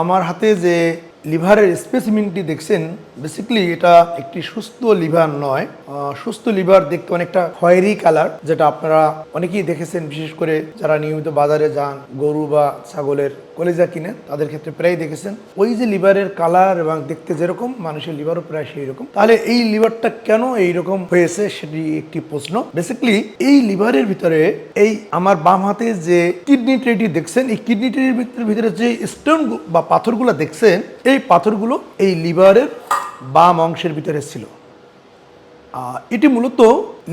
আমার হাতে যে লিভারের স্পেসিমেনটি দেখছেন, বেসিক্যালি এটা একটি সুস্থ লিভার নয়। সুস্থ লিভার দেখতে অনেকটা খয়েরি কালার, যেটা আপনারা অনেকেই দেখেছেন, বিশেষ করে যারা নিয়মিত বাজারে যান গরু বা ছাগলের কলিজা কিনেন তাদের ক্ষেত্রে প্রায় দেখেছেন। ওই যে লিভারের কালার এবং দেখতে যেরকম, মানুষের লিভারও প্রায় সেই রকম। তাহলে এই লিভারটা কেন এইরকম হয়েছে সেটি একটি প্রশ্ন। বেসিক্যালি এই লিভারের ভিতরে এই আমার বাম হাতে যে কিডনি ট্রেটি দেখছেন, এই কিডনি ট্রেটির ভিতরে যে স্টোন বা পাথরগুলো দেখছেন, এই পাথরগুলো এই লিভারের বাম অংশের ভিতরে ছিল। এটি মূলত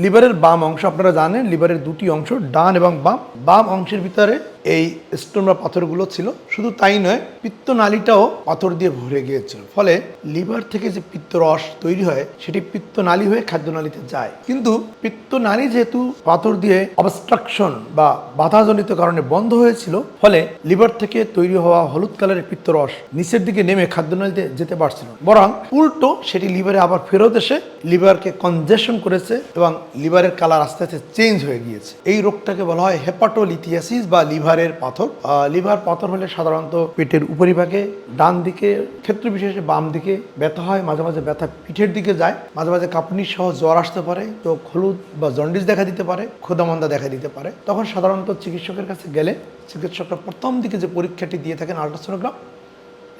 লিভারের বাম অংশ। আপনারা জানেন লিভারের দুটি অংশ, ডান এবং বাম অংশের ভিতরে এই স্টোন বা পাথরগুলো ছিল। শুধু তাই নয়, পিত্তনালীটাও পাথর দিয়ে ভরে গিয়েছিল। ফলে লিভার থেকে যে পিত্তরস তৈরি হয় সেটি পিত্তনালী হয়ে খাদ্যনালীতে যায়। কিন্তু পিত্তনালী যেহেতু পাথর দিয়ে অবস্ট্রাকশন বা বাধাজনিত কারণে বন্ধ হয়েছিল, ফলে লিভার থেকে তৈরি হওয়া হলুদ কালারের পিত্তরস নিচের দিকে নেমে খাদ্যনালীতে যেতে পারছিল, বরং উল্টো সেটি লিভারে আবার ফেরত এসে লিভারকে কনজেশন করেছে এবং লিভারের কালার আস্তে আস্তে চেঞ্জ হয়ে গিয়েছে। এই রোগটাকে বলা হয় হেপাটোলিথিয়াসিস বা লিভারের পাথর। লিভার পাথর হলে সাধারণত পেটের উপরিভাগে, ডান দিকে, ক্ষেত্র বিশেষে বাম দিকে ব্যথা হয়, মাঝে মাঝে ব্যথা পিঠের দিকে যায়, মাঝে মাঝে কাঁপুনি সহ জ্বর আসতে পারে, চোখ হলুদ বা জন্ডিস দেখা দিতে পারে, ক্ষুধামন্দা দেখা দিতে পারে। তখন সাধারণত চিকিৎসকের কাছে গেলে চিকিৎসকরা প্রথম দিকে যে পরীক্ষাটি দিয়ে থাকেন আল্ট্রাসোনোগ্রাম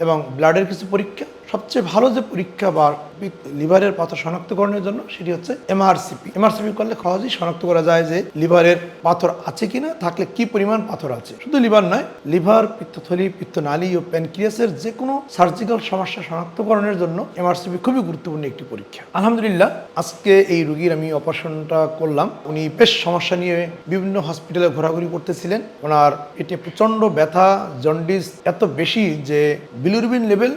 এবং ব্লাডের কিছু পরীক্ষা। সবচেয়ে ভালো যে পরীক্ষা বা লিভারের পাথর শনাক্তকরণের জন্য সেটি হচ্ছে এমআরসিপি করলে সহজেই শনাক্ত করা যায় যে লিভারের পাথর আছে কিনা, থাকলে কি পরিমাণ পাথর আছে। শুধু লিভার নয়, লিভার, পিত্তথলি, পিত্তনালী ও প্যানক্রিয়াসের যে কোনো সার্জিক্যাল সমস্যা শনাক্তকরণের জন্য এমআরসিপি খুবই গুরুত্বপূর্ণ একটি পরীক্ষা। আলহামদুলিল্লাহ, আজকে এই রোগীর আমি অপারেশনটা করলাম। উনি বেশ সমস্যা নিয়ে বিভিন্ন হসপিটালে ঘোরাঘুরি করতেছিলেন। ওনার পেটে প্রচণ্ড ব্যথা, জন্ডিস এত বেশি যে বিলিরুবিন লেভেল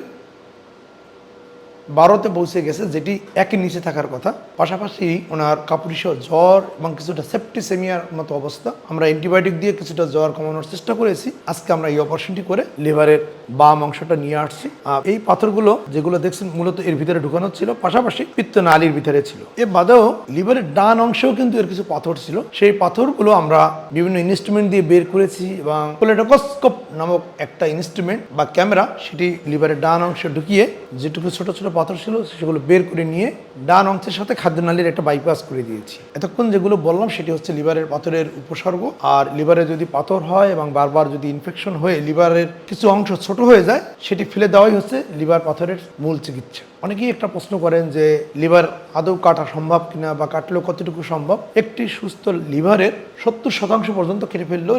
12তে পৌঁছে গেছে, যেটি একের নিচে থাকার কথা। পাশাপাশি ওনার কাপুরিসহ জ্বর এবং কিছুটা সেপ্টিসেমিয়ার মতো অবস্থা। আমরা অ্যান্টিবায়োটিক দিয়ে কিছুটা জ্বর কমানোর চেষ্টা করেছি। আজকে আমরা এই অপারেশনটি করে লিভারের বাম অংশটা নিয়ে আসছি। এই পাথরগুলো যেগুলো দেখছেন মূলত এর ভিতরে ঢুকানো ছিল, পাশাপাশি পিত্তনালীর ভিতরে ছিল। এ বাদেও লিভারের ডান অংশেও কিন্তু এর কিছু পাথর ছিল। সেই পাথরগুলো আমরা বিভিন্ন ইনস্ট্রুমেন্ট দিয়ে বের করেছি এবং কোলেডোস্কোপ নামক একটা ইনস্ট্রুমেন্ট বা ক্যামেরা, সেটি লিভারের ডান অংশে ঢুকিয়ে যেটুকু ছোট ছোট পাথর ছিল সেগুলো বের করে নিয়ে ডান অংশের সাথে খাদ্যনালীর একটা বাইপাস করে দিয়েছি। এতক্ষণ যেগুলো বললাম সেটি হচ্ছে লিভারের পাথরের উপসর্গ। আর লিভারে যদি পাথর হয় এবং বারবার যদি ইনফেকশন হয়ে লিভারের কিছু অংশ ছোট হয়ে যায়, সেটি ফেলে দেওয়াই হচ্ছে লিভার পাথরের মূল চিকিৎসা। অনেকেই একটা প্রশ্ন করেন যে লিভার আদৌ কাটা সম্ভব কিনা বা কাটলেও কতটুকু সম্ভব। একটি সুস্থ লিভারের 70% পর্যন্ত কেটে ফেললেও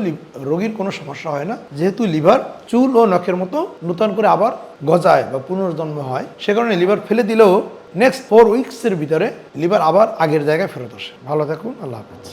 রোগীর কোনো সমস্যা হয় না, যেহেতু লিভার চুল ও নখের মতো নতুন করে আবার গজায় বা পুনর্জন্ম হয়। সে কারণে লিভার ফেলে দিলেও নেক্সট 4 উইকসের ভিতরে লিভার আবার আগের জায়গায় ফেরত আসে। ভালো থাকুন, আল্লাহ হাফেজ।